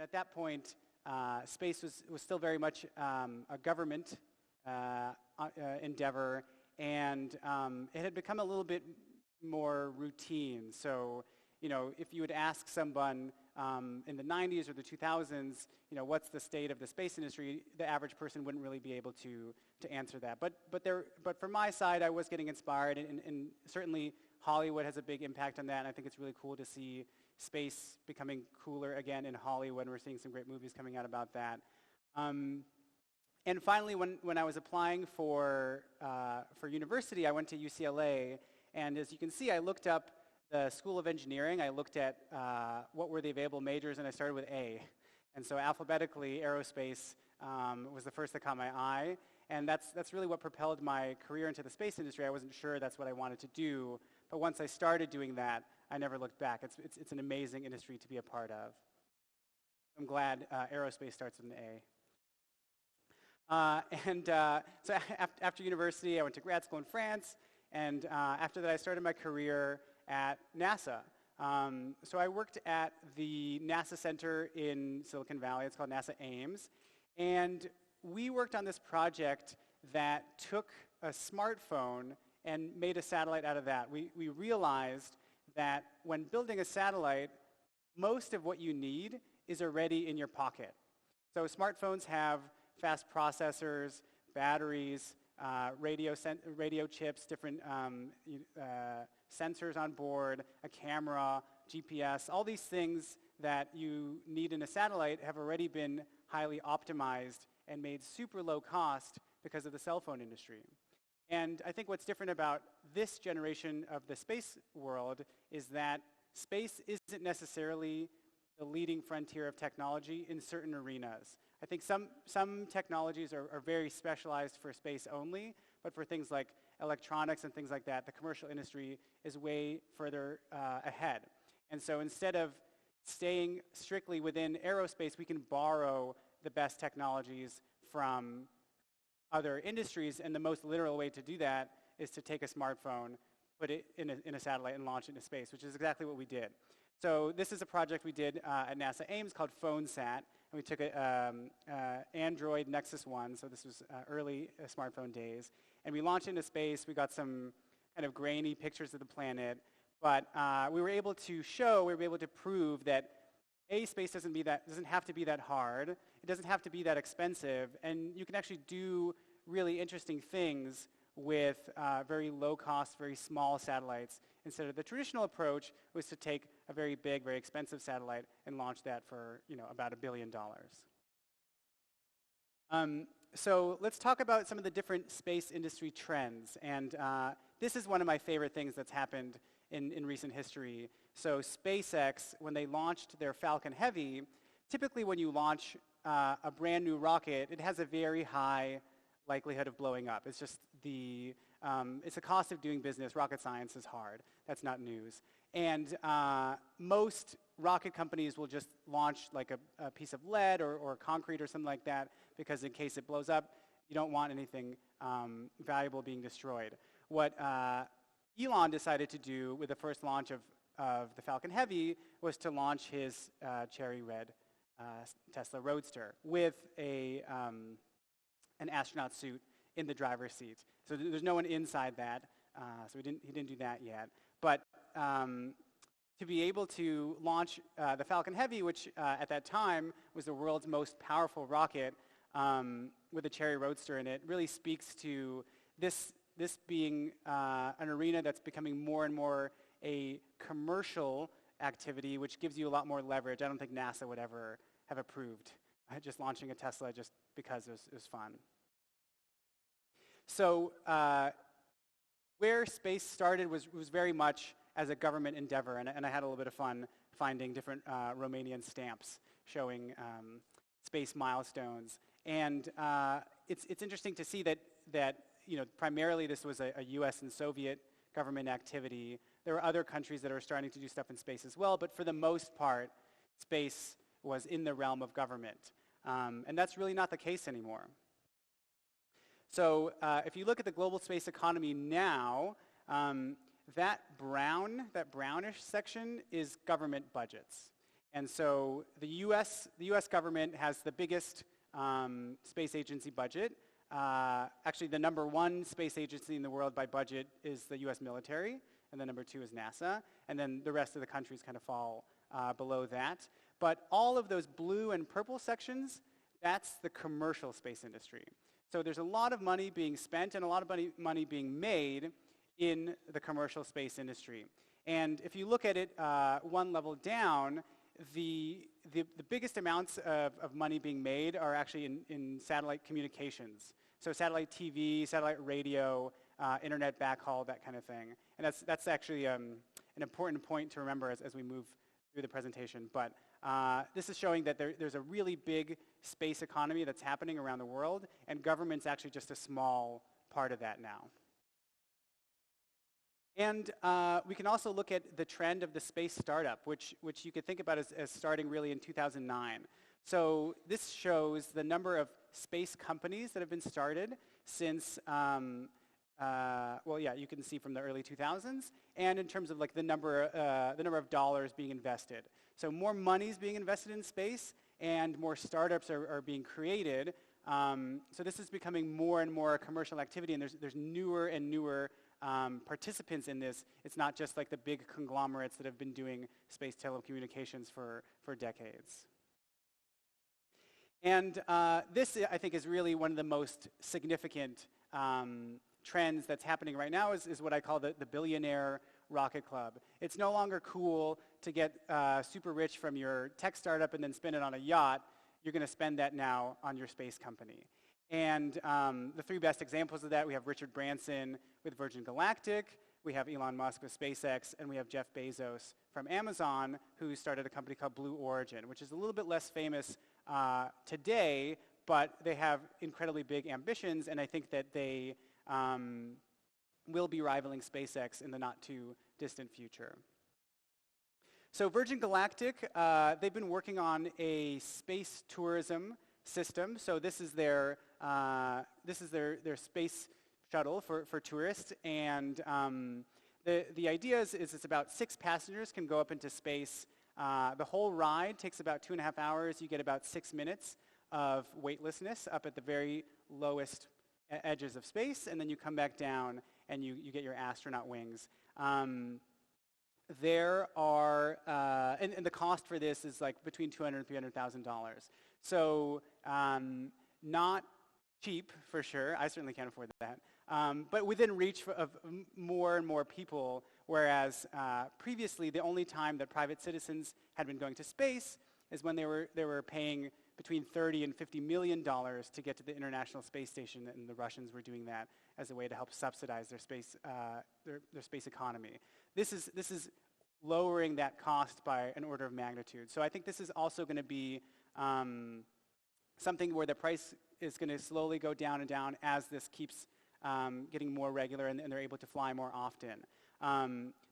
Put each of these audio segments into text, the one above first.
And at that point, space was still very much a government endeavor, and it had become a little bit more routine. So, you know, if you would ask someone in the 90s or the 2000s, you know, what's the state of the space industry, the average person wouldn't really be able to answer that. But from my side, I was getting inspired, and certainly Hollywood has a big impact on that, and I think it's really cool to see space becoming cooler again in Hollywood, and we're seeing some great movies coming out about that. And finally, when I was applying for university, I went to UCLA, and as you can see, I looked up the School of Engineering. I looked at what were the available majors, and I started with A. And so alphabetically, aerospace was the first that caught my eye, and that's really what propelled my career into the space industry. I wasn't sure that's what I wanted to do, but once I started doing that, I never looked back. It's an amazing industry to be a part of. I'm glad aerospace starts with an A. So after university, I went to grad school in France, and after that, I started my career at NASA. So I worked at the NASA Center in Silicon Valley. It's called NASA Ames. And we worked on this project that took a smartphone and made a satellite out of that. We realized that when building a satellite, most of what you need is already in your pocket. So smartphones have fast processors, batteries, radio chips, different sensors on board, a camera, GPS. All these things that you need in a satellite have already been highly optimized and made super low cost because of the cell phone industry. And I think what's different about this generation of the space world is that space isn't necessarily the leading frontier of technology in certain arenas. I think some technologies are very specialized for space only, but for things like electronics and things like that, the commercial industry is way further ahead. And so instead of staying strictly within aerospace, we can borrow the best technologies from other industries, and the most literal way to do that is to take a smartphone, put it in a satellite, and launch it into space, which is exactly what we did. So this is a project we did at NASA Ames called PhoneSat, and we took an Android Nexus 1, so this was early smartphone days, and we launched into space. We got some kind of grainy pictures of the planet, but we were able to prove that space doesn't have to be that hard, it doesn't have to be that expensive, and you can actually do really interesting things with very low-cost, very small satellites. Instead of the traditional approach was to take a very big, very expensive satellite and launch that for about $1 billion. So let's talk about some of the different space industry trends. And this is one of my favorite things that's happened in recent history. So SpaceX, when they launched their Falcon Heavy, typically when you launch a brand new rocket, it has a very high likelihood of blowing up. It's just it's a cost of doing business. Rocket science is hard. That's not news. And most rocket companies will just launch like a piece of lead or concrete or something like that, because in case it blows up, you don't want anything valuable being destroyed. What Elon decided to do with the first launch of the Falcon Heavy was to launch his cherry red Tesla Roadster with an astronaut suit in the driver's seat. So there's no one inside that, so he didn't do that yet. But to be able to launch the Falcon Heavy, which at that time was the world's most powerful rocket with a cherry Roadster in it, really speaks to this being an arena that's becoming more and more a commercial activity, which gives you a lot more leverage. I don't think NASA would ever have approved just launching a Tesla just because it was fun. So where space started was very much as a government endeavor, and I had a little bit of fun finding different Romanian stamps showing space milestones. And it's interesting to see that primarily this was a US and Soviet government activity. There were other countries that are starting to do stuff in space as well, but for the most part, space was in the realm of government. And that's really not the case anymore. So if you look at the global space economy now, that brownish section is government budgets. And so the US government has the biggest space agency budget. Actually, the #1 space agency in the world by budget is the US military, and the #2 is NASA, and then the rest of the countries kind of fall below that. But all of those blue and purple sections, that's the commercial space industry. So there's a lot of money being spent and a lot of money being made in the commercial space industry. And if you look at it one level down, the biggest amounts of money being made are actually in satellite communications. So satellite TV, satellite radio, internet backhaul, that kind of thing. And that's actually an important point to remember as we move through the presentation. But this is showing that there's a really big space economy that's happening around the world, and government's actually just a small part of that now. And we can also look at the trend of the space startup, which you could think about as starting really in 2009. So this shows the number of space companies that have been started since, well, yeah, you can see from the early 2000s, and in terms of like the number of dollars being invested. So more money is being invested in space, and more startups are being created. So this is becoming more and more a commercial activity, and there's newer and newer participants in this. It's not just like the big conglomerates that have been doing space telecommunications for decades. And this, I think, is really one of the most significant trends that's happening right now is what I call the billionaire rocket club. It's no longer cool to get super rich from your tech startup and then spend it on a yacht. You're going to spend that now on your space company. And the three best examples of that, we have Richard Branson with Virgin Galactic, we have Elon Musk with SpaceX, and we have Jeff Bezos from Amazon, who started a company called Blue Origin, which is a little bit less famous today, but they have incredibly big ambitions, and I think that they will be rivaling SpaceX in the not too distant future. So Virgin Galactic, they've been working on a space tourism system. So this is their space shuttle for tourists, and the idea is it's about 6 passengers can go up into space. The whole ride takes about 2.5 hours. You get about 6 minutes of weightlessness up at the very lowest edges of space, and then you come back down and you get your astronaut wings. There are, and the cost for this is like between $200,000 and $300,000. So not cheap for sure. I certainly can't afford that. But within reach of more and more people, whereas previously the only time that private citizens had been going to space is when they were paying between $30 and $50 million to get to the International Space Station, and the Russians were doing that as a way to help subsidize their space economy. This is lowering that cost by an order of magnitude. So I think this is also going to be something where the price is going to slowly go down and down as this keeps getting more regular and they're able to fly more often.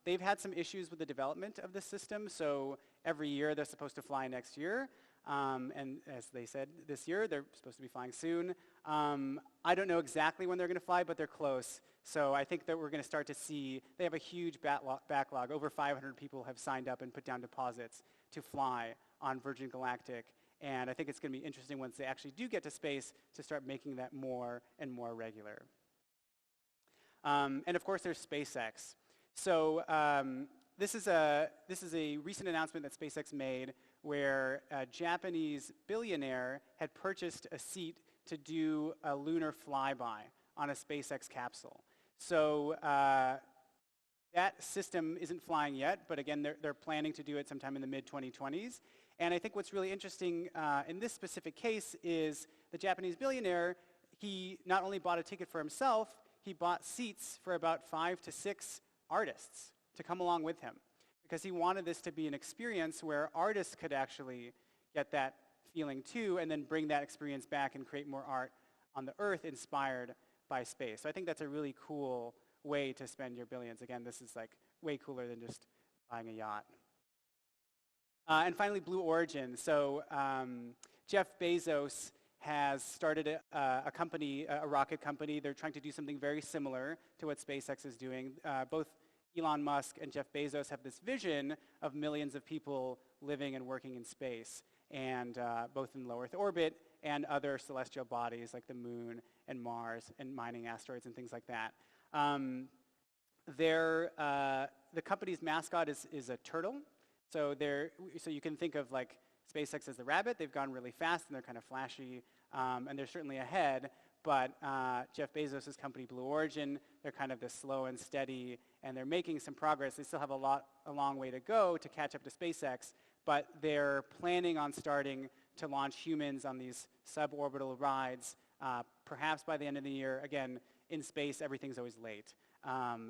They've had some issues with the development of the system, so every year they're supposed to fly next year. And as they said this year, they're supposed to be flying soon. I don't know exactly when they're going to fly, but they're close. So I think that we're going to start to see, they have a huge backlog. Over 500 people have signed up and put down deposits to fly on Virgin Galactic. And I think it's going to be interesting once they actually do get to space to start making that more and more regular. And of course, there's SpaceX. So this is a recent announcement that SpaceX made where a Japanese billionaire had purchased a seat to do a lunar flyby on a SpaceX capsule. So that system isn't flying yet, but again, they're planning to do it sometime in the mid-2020s. And I think what's really interesting in this specific case is the Japanese billionaire, he not only bought a ticket for himself, he bought seats for about 5 to 6 artists to come along with him, because he wanted this to be an experience where artists could actually get that feeling too, and then bring that experience back and create more art on the Earth inspired by space. So I think that's a really cool way to spend your billions. Again, this is like way cooler than just buying a yacht. And finally, Blue Origin. So Jeff Bezos has started a company, a rocket company. They're trying to do something very similar to what SpaceX is doing. Both Elon Musk and Jeff Bezos have this vision of millions of people living and working in space, and both in low Earth orbit and other celestial bodies like the moon and Mars and mining asteroids and things like that. The company's mascot is a turtle. So you can think of like SpaceX as the rabbit. They've gone really fast and they're kind of flashy, and they're certainly ahead. But Jeff Bezos' company, Blue Origin, they're kind of this slow and steady, and they're making some progress. They still have a long way to go to catch up to SpaceX, but they're planning on starting to launch humans on these suborbital rides, perhaps by the end of the year. Again, in space, everything's always late.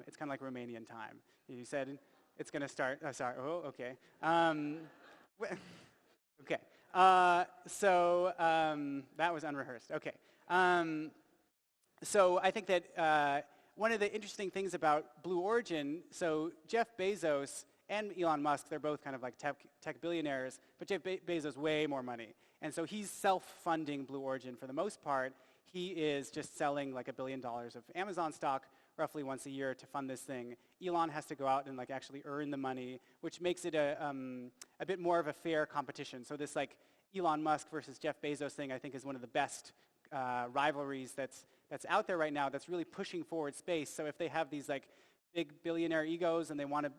It's kind of like Romanian time. You said it's going to start. Oh, sorry. Oh, okay. Okay. That was unrehearsed. Okay. So I think that one of the interesting things about Blue Origin, so Jeff Bezos and Elon Musk, they're both kind of like tech billionaires, but Jeff Bezos way more money. And so he's self-funding Blue Origin for the most part. He is just selling like $1 billion of Amazon stock roughly once a year to fund this thing. Elon has to go out and like actually earn the money, which makes it a bit more of a fair competition. So this like Elon Musk versus Jeff Bezos thing, I think, is one of the best rivalries that's out there right now that's really pushing forward space. So if they have these like big billionaire egos and they want to,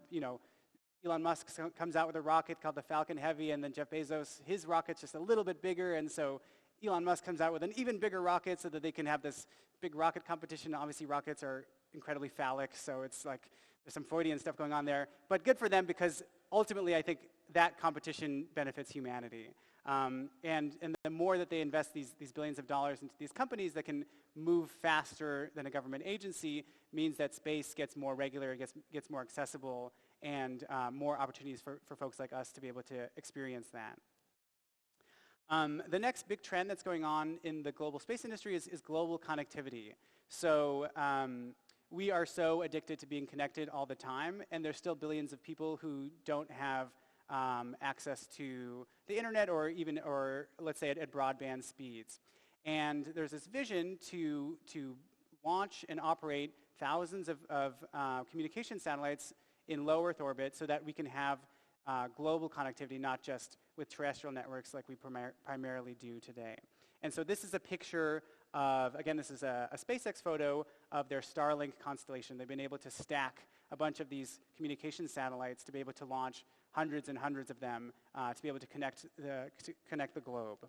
Elon Musk comes out with a rocket called the Falcon Heavy, and then Jeff Bezos, his rocket's just a little bit bigger, and so Elon Musk comes out with an even bigger rocket so that they can have this big rocket competition. Obviously, rockets are incredibly phallic, so it's like there's some Freudian stuff going on there. But good for them, because ultimately I think that competition benefits humanity. And the more that they invest these billions of dollars into these companies that can move faster than a government agency means that space gets more regular, gets more accessible, and more opportunities for folks like us to be able to experience that. The next big trend that's going on in the global space industry is global connectivity. So we are so addicted to being connected all the time, and there's still billions of people who don't have access to the internet or let's say at broadband speeds. And there's this vision to launch and operate thousands of communication satellites in low Earth orbit so that we can have global connectivity, not just with terrestrial networks like we primarily do today. And so this is a picture of, again, this is a SpaceX photo of their StarLink constellation. They've been able to stack a bunch of these communication satellites to be able to launch hundreds and hundreds of them to be able to connect the globe.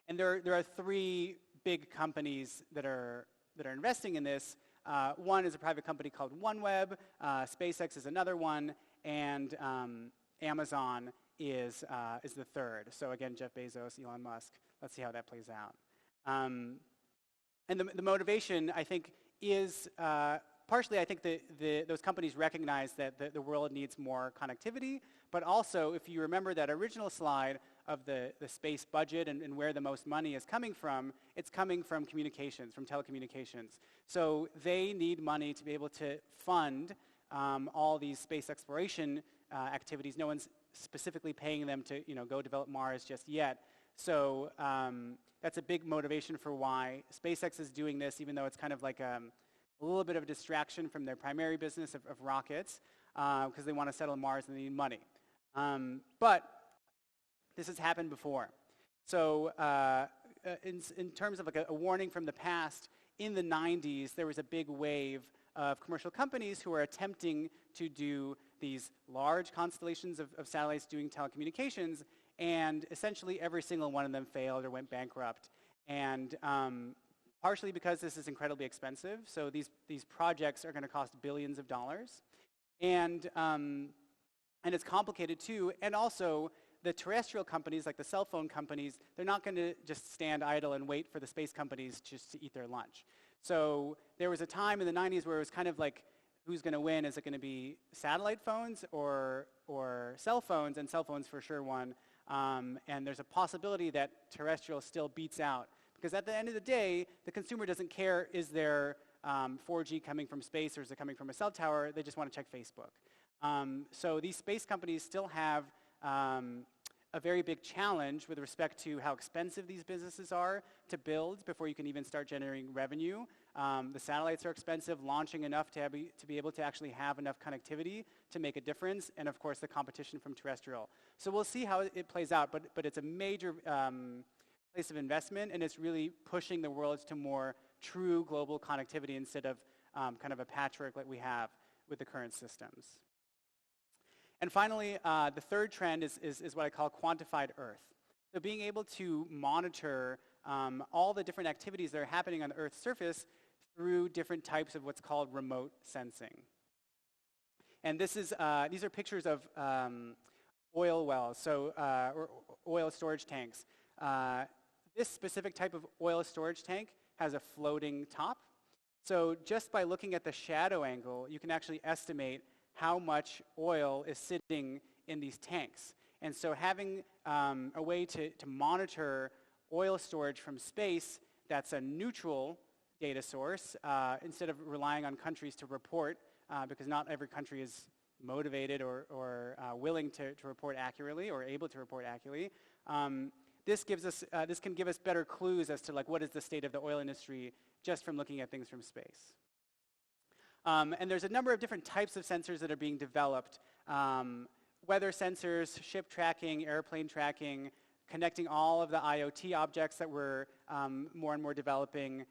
And there are three big companies that are investing in this. One is a private company called OneWeb. SpaceX is another one, and Amazon is the third. So again, Jeff Bezos, Elon Musk. Let's see how that plays out. And the motivation, I think, is partially, I think those companies recognize that the world needs more connectivity, but also, if you remember that original slide of the space budget and where the most money is coming from, it's coming from communications, from telecommunications. So they need money to be able to fund all these space exploration activities. No one's specifically paying them to go develop Mars just yet. So that's a big motivation for why SpaceX is doing this, even though it's kind of like a little bit of a distraction from their primary business of rockets, because they want to settle Mars and they need money. But this has happened before. So in terms of like a warning from the past, in the 90s, there was a big wave of commercial companies who were attempting to do these large constellations of satellites doing telecommunications, and essentially every single one of them failed or went bankrupt. And partially because this is incredibly expensive, so these projects are going to cost billions of dollars. And it's complicated too, and also the terrestrial companies, like the cell phone companies, they're not going to just stand idle and wait for the space companies just to eat their lunch. So there was a time in the 90s where it was kind of like, who's going to win? Is it going to be satellite phones or cell phones? And cell phones for sure won. And there's a possibility that terrestrial still beats out. Because at the end of the day, the consumer doesn't care, is there 4G coming from space or is it coming from a cell tower? They just want to check Facebook. So these space companies still have a very big challenge with respect to how expensive these businesses are to build before you can even start generating revenue. The satellites are expensive, launching enough to be able to actually have enough connectivity to make a difference, and of course the competition from terrestrial. So we'll see how it plays out, but it's a major place of investment, and it's really pushing the world to more true global connectivity instead of kind of a patchwork like we have with the current systems. And finally, the third trend is what I call quantified Earth. So being able to monitor all the different activities that are happening on the Earth's surface through different types of what's called remote sensing. And these are pictures of oil wells, so or oil storage tanks. This specific type of oil storage tank has a floating top. So just by looking at the shadow angle, you can actually estimate how much oil is sitting in these tanks. And so having a way to monitor oil storage from space that's a neutral data source, instead of relying on countries to report, because not every country is motivated or willing to report accurately or able to report accurately. This can give us better clues as to like what is the state of the oil industry just from looking at things from space. And there's a number of different types of sensors that are being developed. Weather sensors, ship tracking, airplane tracking, connecting all of the IoT objects that we're more and more developing,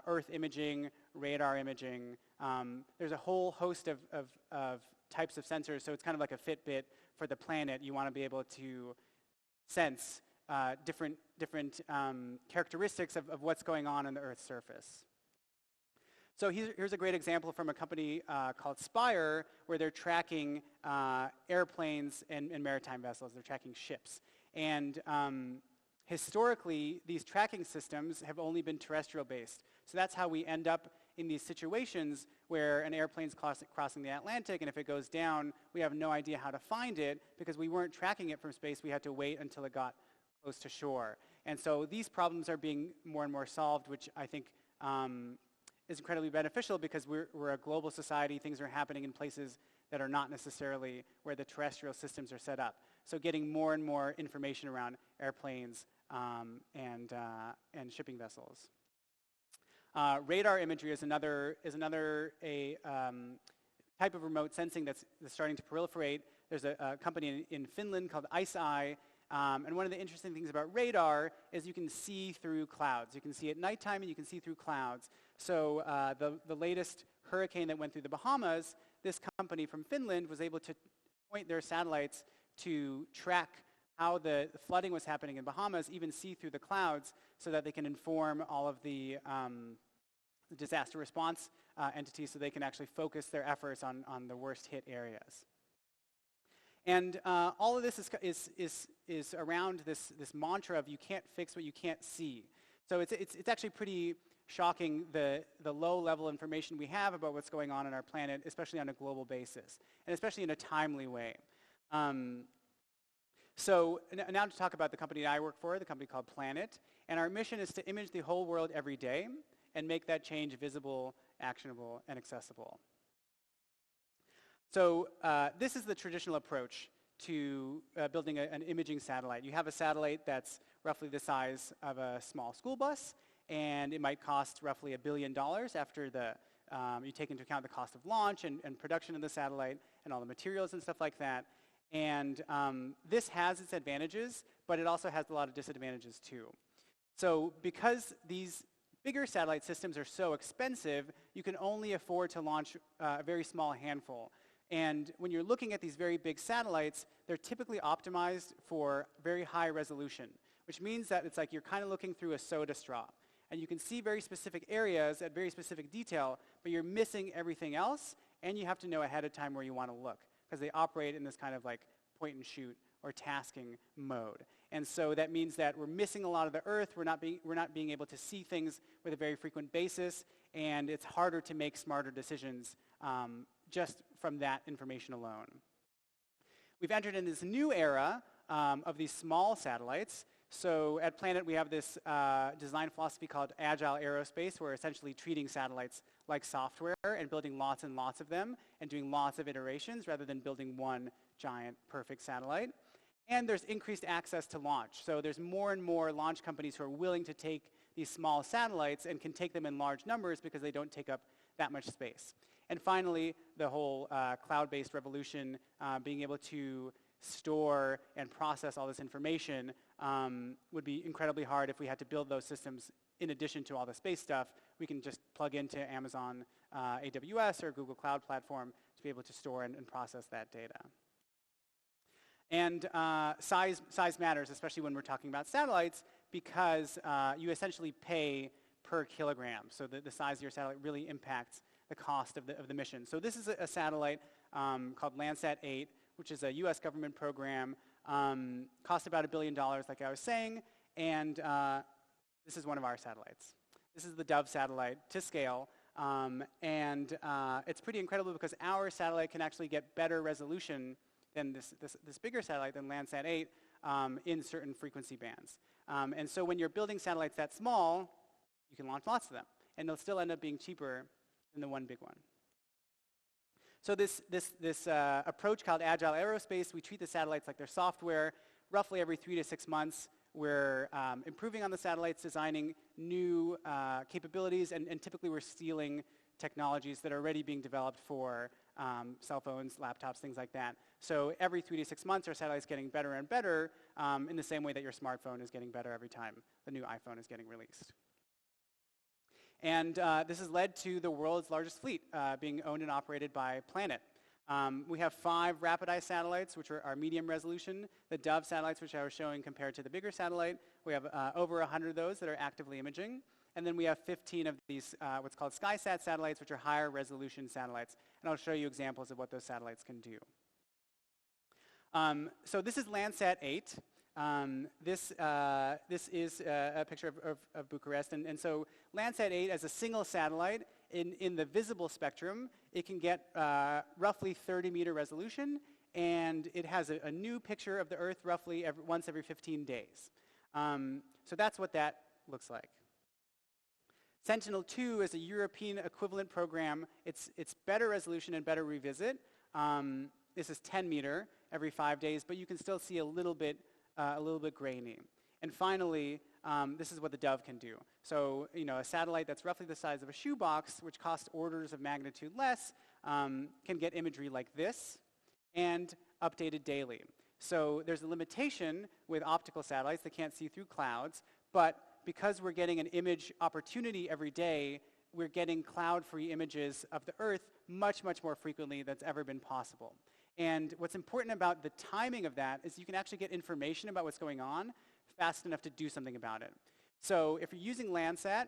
Earth imaging, radar imaging. There's a whole host of types of sensors, so it's kind of like a Fitbit for the planet. You want to be able to sense different characteristics of what's going on the Earth's surface. So here's a great example from a company called Spire, where they're tracking airplanes and maritime vessels. They're tracking ships. And historically, these tracking systems have only been terrestrial-based. So that's how we end up in these situations where an airplane's crossing the Atlantic, and if it goes down, we have no idea how to find it because we weren't tracking it from space. We had to wait until it got close to shore. And so these problems are being more and more solved, which I think is incredibly beneficial because we're a global society. Things are happening in places that are not necessarily where the terrestrial systems are set up. So getting more and more information around airplanes and shipping vessels. Radar imagery is another type of remote sensing that's starting to proliferate. There's a company in Finland called IceEye. And one of the interesting things about radar is you can see through clouds. You can see at nighttime and you can see through clouds. So the latest hurricane that went through the Bahamas, this company from Finland was able to point their satellites to track how the flooding was happening in Bahamas, even see through the clouds, so that they can inform all of the disaster response entities so they can actually focus their efforts on the worst hit areas. And all of this is around this mantra of you can't fix what you can't see. So it's actually pretty shocking the low level information we have about what's going on our planet, especially on a global basis, and especially in a timely way. So now to talk about the company I work for, the company called Planet, and our mission is to image the whole world every day and make that change visible, actionable, and accessible. So this is the traditional approach to building an imaging satellite. You have a satellite that's roughly the size of a small school bus, and it might cost roughly $1 billion after you take into account the cost of launch and production of the satellite and all the materials and stuff like that. And this has its advantages, but it also has a lot of disadvantages too. So because these bigger satellite systems are so expensive, you can only afford to launch a very small handful. And when you're looking at these very big satellites, they're typically optimized for very high resolution, which means that it's like you're kind of looking through a soda straw. And you can see very specific areas at very specific detail, but you're missing everything else, and you have to know ahead of time where you want to look, because they operate in this kind of like point and shoot or tasking mode. And so that means that we're missing a lot of the Earth. We're not being able to see things with a very frequent basis, and it's harder to make smarter decisions just from that information alone. We've entered in this new era of these small satellites. So at Planet, we have this design philosophy called Agile Aerospace, where we're essentially treating satellites like software and building lots and lots of them and doing lots of iterations rather than building one giant perfect satellite. And there's increased access to launch. So there's more and more launch companies who are willing to take these small satellites and can take them in large numbers because they don't take up that much space. And finally, the whole cloud-based revolution, being able to store and process all this information would be incredibly hard if we had to build those systems in addition to all the space stuff. We can just plug into Amazon AWS or Google Cloud Platform to be able to store and process that data. And size matters, especially when we're talking about satellites, because you essentially pay per kilogram. So the size of your satellite really impacts the cost of the mission. So this is a satellite called Landsat 8, which is a US government program. Cost about $1 billion, like I was saying, and this is one of our satellites. This is the Dove satellite to scale, and it's pretty incredible because our satellite can actually get better resolution than this bigger satellite, than Landsat 8, in certain frequency bands. And so when you're building satellites that small, you can launch lots of them, and they'll still end up being cheaper than the one big one. So this approach called Agile Aerospace, we treat the satellites like they're software. Roughly every 3 to 6 months, we're improving on the satellites, designing new capabilities, and typically we're stealing technologies that are already being developed for cell phones, laptops, things like that. So every 3 to 6 months, our satellite's getting better and better in the same way that your smartphone is getting better every time the new iPhone is getting released. And this has led to the world's largest fleet being owned and operated by Planet. We have 5 rapid eye satellites, which are medium resolution. The Dove satellites, which I was showing compared to the bigger satellite, we have over 100 of those that are actively imaging. And then we have 15 of these what's called SkySat satellites, which are higher resolution satellites. And I'll show you examples of what those satellites can do. So this is Landsat 8. This is a picture of Bucharest. And so Landsat 8, as a single satellite, in the visible spectrum, it can get roughly 30-meter resolution, and it has a new picture of the Earth roughly once every 15 days. So that's what that looks like. Sentinel-2 is a European equivalent program. It's better resolution and better revisit. This is 10-meter every 5 days, but you can still see a little bit grainy. And finally, this is what the Dove can do. So, a satellite that's roughly the size of a shoebox, which costs orders of magnitude less, can get imagery like this and updated daily. So there's a limitation with optical satellites. They can't see through clouds, but because we're getting an image opportunity every day, we're getting cloud-free images of the Earth much, much more frequently than that's ever been possible. And what's important about the timing of that is you can actually get information about what's going on fast enough to do something about it. So if you're using Landsat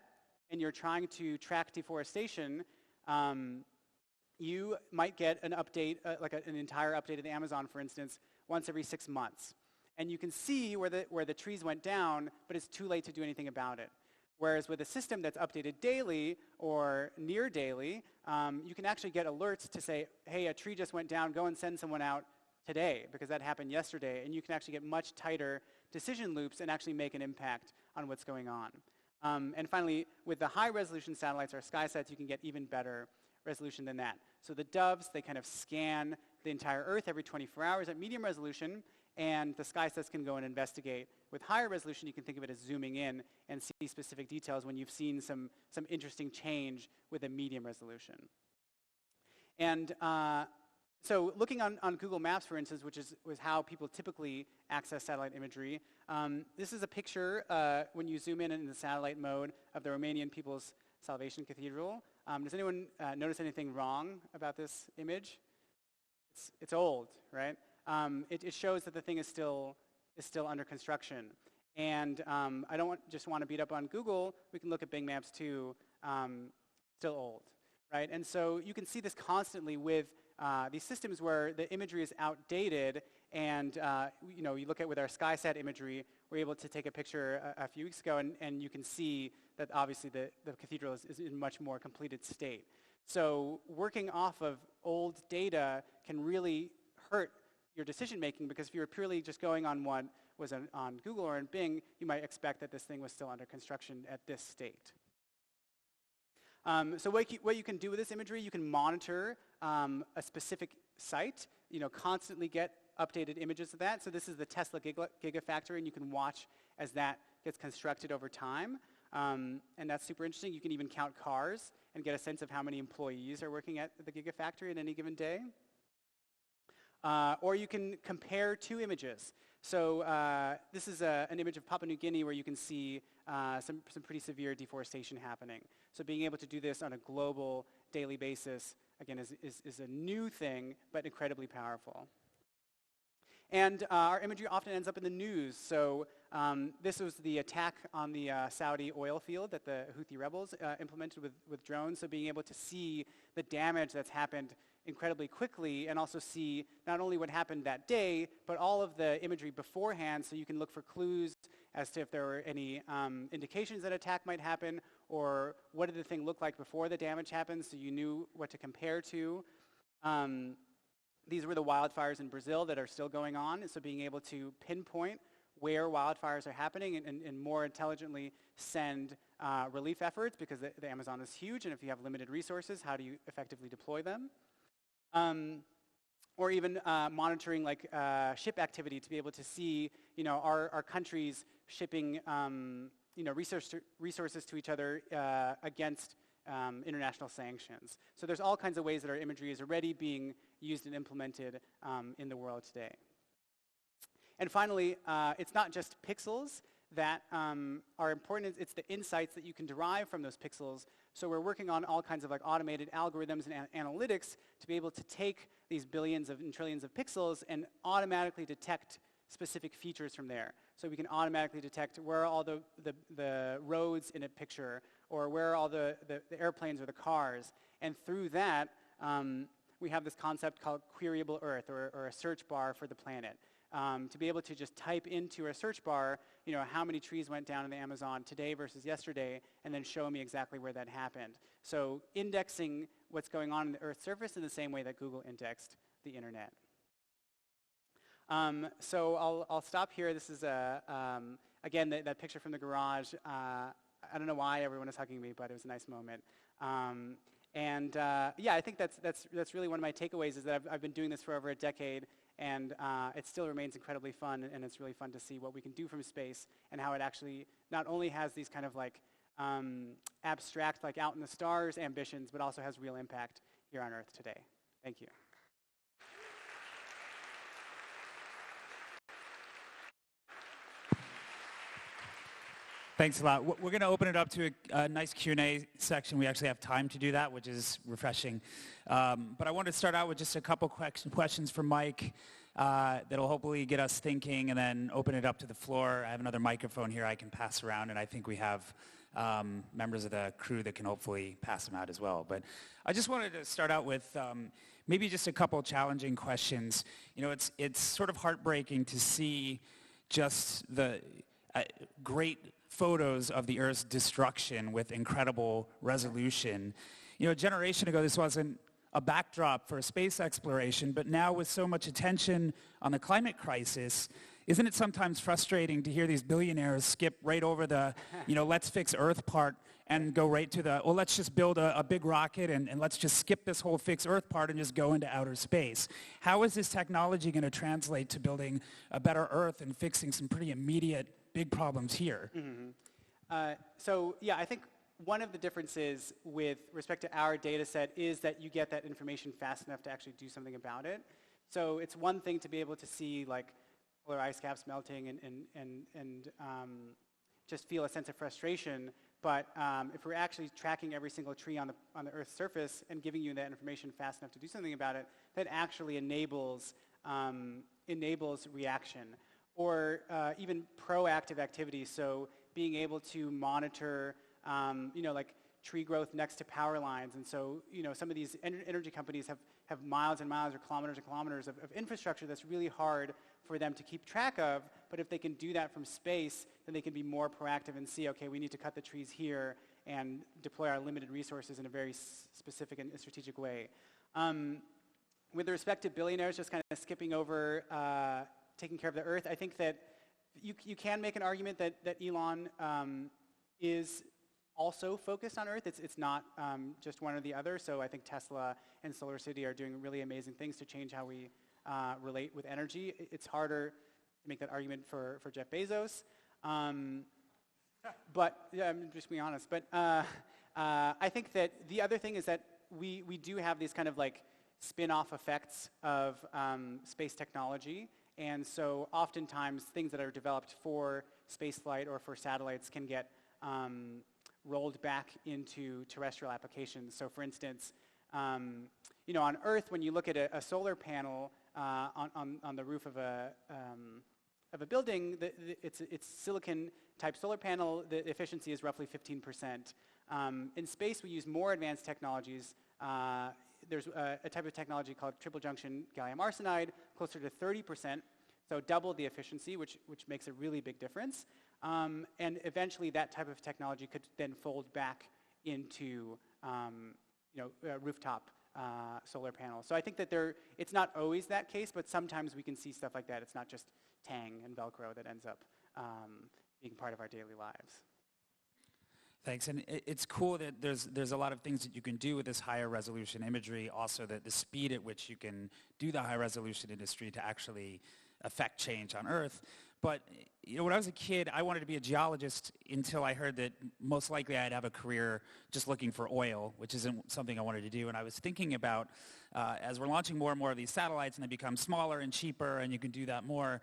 and you're trying to track deforestation, you might get an update, like an entire update of the Amazon, for instance, once every 6 months. And you can see where the trees went down, but it's too late to do anything about it. Whereas with a system that's updated daily or near daily, you can actually get alerts to say, hey, a tree just went down, go and send someone out today, because that happened yesterday. And you can actually get much tighter decision loops and actually make an impact on what's going on. And finally, with the high-resolution satellites or SkySats, you can get even better resolution than that. So the Doves, they kind of scan the entire Earth every 24 hours at medium resolution, and the SkySats can go and investigate. With higher resolution, you can think of it as zooming in and see specific details when you've seen some interesting change with a medium resolution. And so looking on Google Maps, for instance, which was how people typically access satellite imagery, this is a picture when you zoom in the satellite mode of the Romanian People's Salvation Cathedral. Does anyone notice anything wrong about this image? It's old, right? It shows that the thing is still under construction. And I don't just want to beat up on Google. We can look at Bing Maps too. Still old, right? And so you can see this constantly with these systems where the imagery is outdated. And you look at with our SkySat imagery, we're able to take a picture a few weeks ago, and you can see that obviously the cathedral is in much more completed state. So working off of old data can really hurt your decision making, because if you were purely just going on what was on Google or in Bing, you might expect that this thing was still under construction at this state. So what you can do with this imagery, you can monitor a specific site, constantly get updated images of that. So this is the Tesla Gigafactory, and you can watch as that gets constructed over time. And that's super interesting. You can even count cars and get a sense of how many employees are working at the Gigafactory at any given day. Or you can compare two images. So this is an image of Papua New Guinea where you can see some pretty severe deforestation happening. So being able to do this on a global, daily basis, again, is a new thing, but incredibly powerful. And our imagery often ends up in the news. So this was the attack on the Saudi oil field that the Houthi rebels implemented with drones. So being able to see the damage that's happened incredibly quickly, and also see not only what happened that day, but all of the imagery beforehand, so you can look for clues as to if there were any indications that attack might happen, or what did the thing look like before the damage happened, so you knew what to compare to. These were the wildfires in Brazil that are still going on, so being able to pinpoint where wildfires are happening and more intelligently send relief efforts, because the Amazon is huge, and if you have limited resources, how do you effectively deploy them? Or even monitoring like ship activity to be able to see, our countries shipping, resources to each other against international sanctions. So there's all kinds of ways that our imagery is already being used and implemented in the world today. And finally, it's not just pixels that are important, it's the insights that you can derive from those pixels. So we're working on all kinds of like automated algorithms and analytics to be able to take these billions and trillions of pixels and automatically detect specific features from there. So we can automatically detect where are all the roads in a picture, or where are all the airplanes or the cars. And through that, we have this concept called queryable Earth, or a search bar for the planet. To be able to just type into a search bar, how many trees went down in the Amazon today versus yesterday, and then show me exactly where that happened. So indexing what's going on in the Earth's surface in the same way that Google indexed the internet. So I'll stop here. This is again that picture from the garage. I don't know why everyone is hugging me, but it was a nice moment. Yeah, I think that's really one of my takeaways, is that I've been doing this for over a decade. And it still remains incredibly fun, and it's really fun to see what we can do from space, and how it actually not only has these kind of like abstract, like out in the stars ambitions, but also has real impact here on Earth today. Thank you. Thanks a lot. We're going to open it up to a nice Q&A section. We actually have time to do that, which is refreshing. But I want to start out with just a couple questions for Mike that'll hopefully get us thinking, and then open it up to the floor. I have another microphone here I can pass around, and I think we have members of the crew that can hopefully pass them out as well. But I just wanted to start out with maybe just a couple challenging questions. It's sort of heartbreaking to see just the great photos of the Earth's destruction with incredible resolution. A generation ago, this wasn't a backdrop for space exploration, but now with so much attention on the climate crisis, isn't it sometimes frustrating to hear these billionaires skip right over the, let's fix Earth part and go right to the, well, let's just build a big rocket and let's just skip this whole fix Earth part and just go into outer space. How is this technology going to translate to building a better Earth and fixing some pretty immediate big problems here? Mm-hmm. So yeah, I think one of the differences with respect to our data set is that you get that information fast enough to actually do something about it. So it's one thing to be able to see like polar ice caps melting and just feel a sense of frustration, but if we're actually tracking every single tree on the Earth's surface and giving you that information fast enough to do something about it, that actually enables reaction. Or even proactive activities, so being able to monitor, like tree growth next to power lines. And so, some of these energy companies have miles and miles or kilometers of infrastructure that's really hard for them to keep track of. But if they can do that from space, then they can be more proactive and see, okay, we need to cut the trees here and deploy our limited resources in a very specific and strategic way. With respect to billionaires, just kind of skipping over taking care of the Earth, I think that you can make an argument that Elon is also focused on Earth. It's not just one or the other. So I think Tesla and SolarCity are doing really amazing things to change how we relate with energy. It's harder to make that argument for Jeff Bezos. But, yeah, I'm just being honest. But I think that the other thing is that we do have these kind of like spin-off effects of space technology. And so oftentimes things that are developed for spaceflight or for satellites can get rolled back into terrestrial applications. So for instance, you know, on Earth, when you look at a solar panel on the roof of a building, it's silicon-type solar panel, the efficiency is roughly 15%. In space, we use more advanced technologies. There's a type of technology called triple junction gallium arsenide, closer to 30%, so double the efficiency, which makes a really big difference. And eventually, that type of technology could then fold back into you know, rooftop solar panels. So I think that it's not always that case, but sometimes we can see stuff like that. It's not just Tang and Velcro that ends up being part of our daily lives. Thanks, and it's cool that there's a lot of things that you can do with this higher resolution imagery, also the speed at which you can do the high resolution industry to actually affect change on Earth. But you know, when I was a kid, I wanted to be a geologist until I heard that most likely I'd have a career just looking for oil, which isn't something I wanted to do. And I was thinking about, as we're launching more and more of these satellites and they become smaller and cheaper and you can do that more,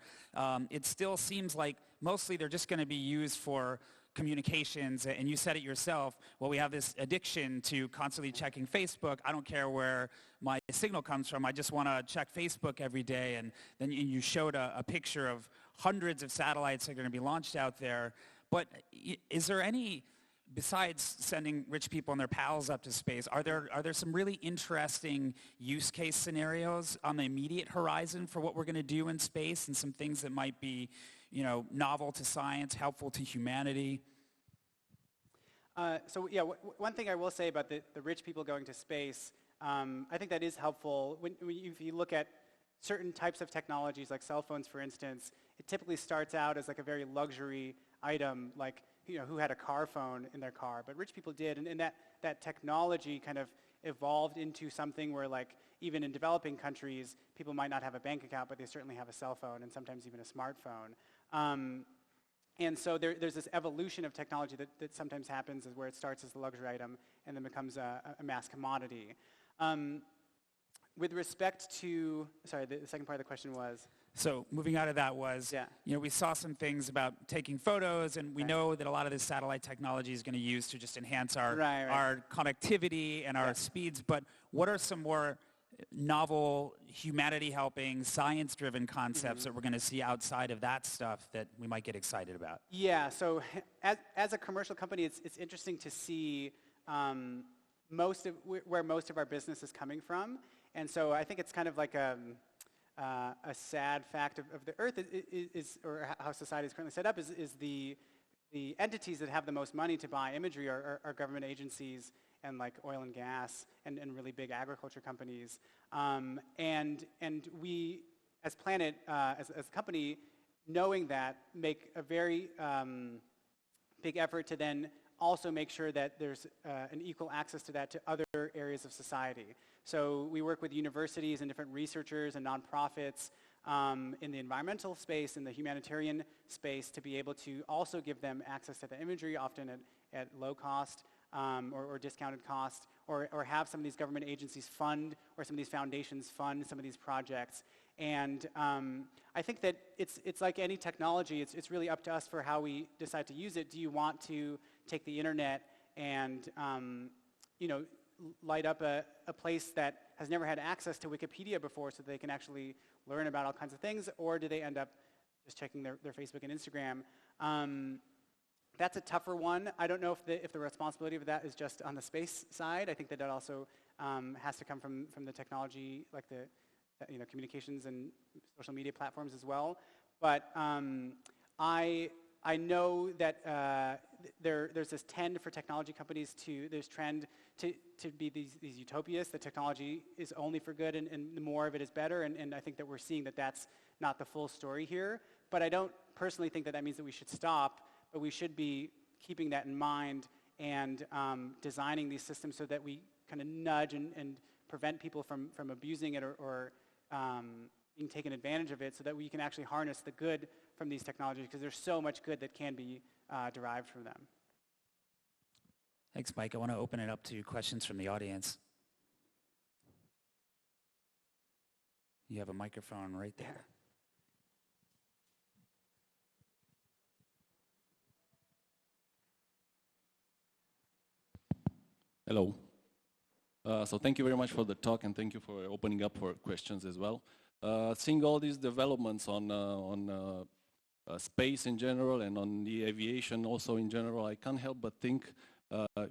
it still seems like mostly they're just going to be used for communications, and you said it yourself, well, we have this addiction to constantly checking Facebook. I don't care where my signal comes from. I just want to check Facebook every day. And then you showed a picture of hundreds of satellites that are going to be launched out there. But is there any, besides sending rich people and their pals up to space, are there some really interesting use case scenarios on the immediate horizon for what we're going to do in space, and some things that might be, you know, novel to science, helpful to humanity? So yeah, one thing I will say about the rich people going to space, I think that is helpful. If you look at certain types of technologies, like cell phones, for instance, it typically starts out as like a very luxury item, like, you know, who had a car phone in their car? But rich people did, and that technology kind of evolved into something where, like, even in developing countries, people might not have a bank account, but they certainly have a cell phone and sometimes even a smartphone. And so there's this evolution of technology that sometimes happens, is where it starts as a luxury item and then becomes a mass commodity. With respect to, sorry, the second part of the question was? So moving out of that was, yeah, you know, we saw some things about taking photos, and we know that a lot of this satellite technology is going to use to just enhance our our connectivity and our speeds. But what are some more novel, humanity-helping, science-driven concepts that we're going to see outside of that stuff that we might get excited about? Yeah, so as a commercial company, it's interesting to see where most of our business is coming from. And so I think it's kind of like a sad fact of the Earth is or how society is currently set up, is the entities that have the most money to buy imagery are government agencies and like oil and gas and really big agriculture companies. And we, as Planet, as a company, knowing that, make a very big effort to then also make sure that there's an equal access to that to other areas of society. So we work with universities and different researchers and nonprofits in the environmental space, in the humanitarian space, to be able to also give them access to the imagery, often at low cost or discounted cost, or have some of these government agencies fund, or some of these foundations fund some of these projects. And I think that it's like any technology, it's really up to us for how we decide to use it. Do you want to take the internet and you know, light up a place that has never had access to Wikipedia before so they can actually learn about all kinds of things, or do they end up just checking their Facebook and Instagram? That's a tougher one. I don't know if the responsibility of that is just on the space side. I think that also has to come from the technology, like the communications and social media platforms as well. But I know that there's this trend for technology companies to be these utopias. The technology is only for good, and the more of it is better. And I think that we're seeing that that's not the full story here. But I don't personally think that means that we should stop. But we should be keeping that in mind and designing these systems so that we kind of nudge and prevent people from abusing it or being taken advantage of it so that we can actually harness the good from these technologies, because there's so much good that can be derived from them. Thanks, Mike. I want to open it up to questions from the audience. You have a microphone right there. Hello. So thank you very much for the talk, and thank you for opening up for questions as well. Seeing all these developments on space in general and on the aviation also in general, I can't help but think,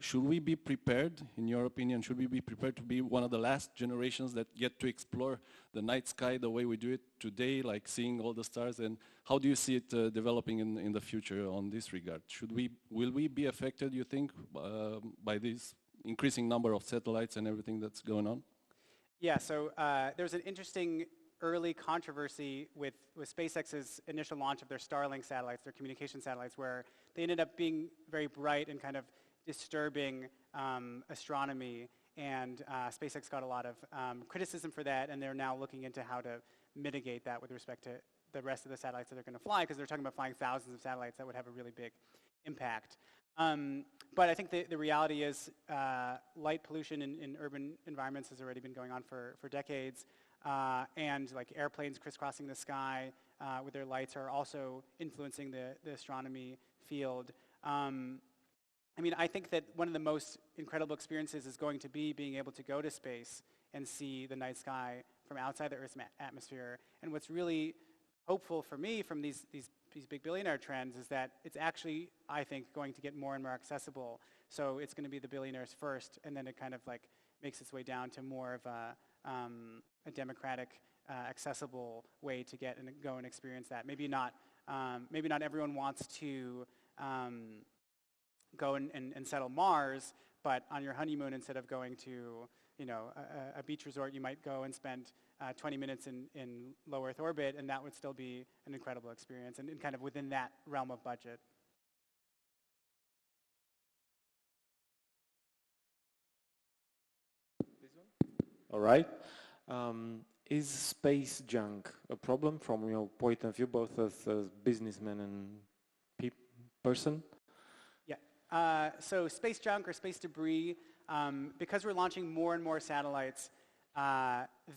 should we be prepared, in your opinion, should we be prepared to be one of the last generations that get to explore the night sky the way we do it today, like seeing all the stars? And how do you see it developing in the future on this regard? Will we be affected, you think, by this increasing number of satellites and everything that's going on? Yeah, so there's an interesting early controversy with SpaceX's initial launch of their StarLink satellites, their communication satellites, where they ended up being very bright and kind of disturbing astronomy, and SpaceX got a lot of criticism for that, and they're now looking into how to mitigate that with respect to the rest of the satellites that they're going to fly, because they're talking about flying thousands of satellites that would have a really big impact. But I think the reality is light pollution in urban environments has already been going on for decades, and like airplanes crisscrossing the sky with their lights are also influencing the astronomy field. I mean, I think that one of the most incredible experiences is going to be being able to go to space and see the night sky from outside the Earth's atmosphere. And what's really hopeful for me from these big billionaire trends is that it's actually, I think, going to get more and more accessible. So it's going to be the billionaires first, and then it kind of like makes its way down to more of a democratic, accessible way to get and go and experience that. Maybe not everyone wants to go and settle Mars, but on your honeymoon, instead of going to a beach resort, you might go and spend 20 minutes in low Earth orbit, and that would still be an incredible experience, and kind of within that realm of budget. All right. Is space junk a problem from your point of view, both as a businessman and person? Yeah. So space junk or space debris, because we're launching more and more satellites,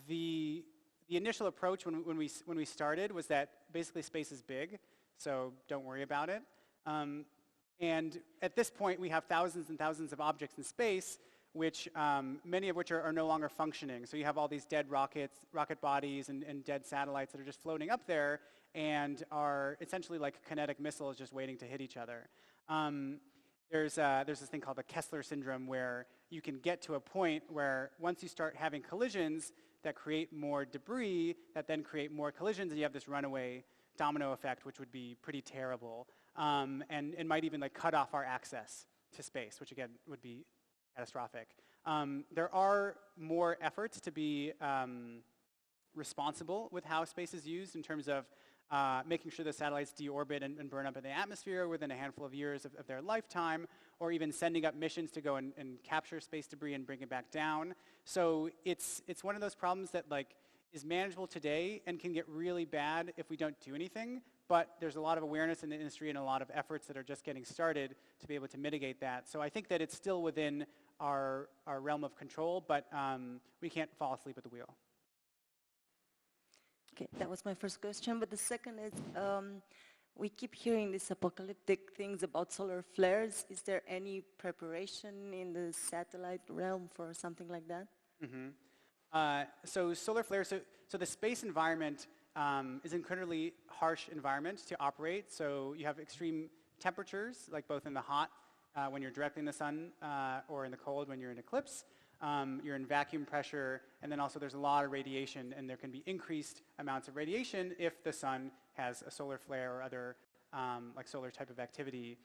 the initial approach when we started was that basically space is big, so don't worry about it. And at this point, we have thousands and thousands of objects in space, which many of which are no longer functioning. So you have all these dead rocket bodies and dead satellites that are just floating up there and are essentially like kinetic missiles just waiting to hit each other. There's this thing called the Kessler syndrome, where you can get to a point where once you start having collisions that create more debris, that then create more collisions, and you have this runaway domino effect, which would be pretty terrible, and it might even like cut off our access to space, which again would be catastrophic. There are more efforts to be responsible with how space is used in terms of making sure the satellites deorbit and burn up in the atmosphere within a handful of years of their lifetime, or even sending up missions to go and capture space debris and bring it back down. So it's one of those problems that like is manageable today and can get really bad if we don't do anything, but there's a lot of awareness in the industry and a lot of efforts that are just getting started to be able to mitigate that. So I think that it's still within our realm of control, but we can't fall asleep at the wheel. Okay, that was my first question, but the second is, we keep hearing these apocalyptic things about solar flares. Is there any preparation in the satellite realm for something like that? Mm-hmm. So solar flares, so the space environment is an incredibly harsh environment to operate. So you have extreme temperatures, like both in the hot, when you're directly in the sun, or in the cold when you're in eclipse. You're in vacuum pressure, and then also there's a lot of radiation, and there can be increased amounts of radiation if the sun has a solar flare or other like solar type of activity.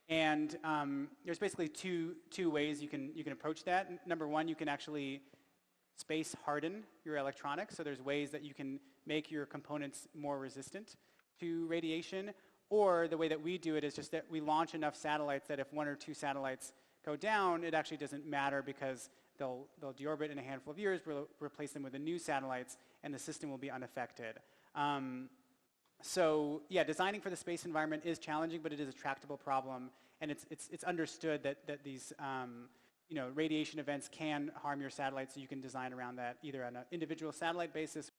And there's basically two ways you can approach that. Number one, you can actually space harden your electronics. So there's ways that you can make your components more resistant to radiation. Or the way that we do it is just that we launch enough satellites that if one or two satellites go down, it actually doesn't matter, because they'll deorbit in a handful of years, we'll replace them with the new satellites, and the system will be unaffected. So yeah, designing for the space environment is challenging, but it is a tractable problem, and it's understood that these radiation events can harm your satellite, so you can design around that either on an individual satellite basis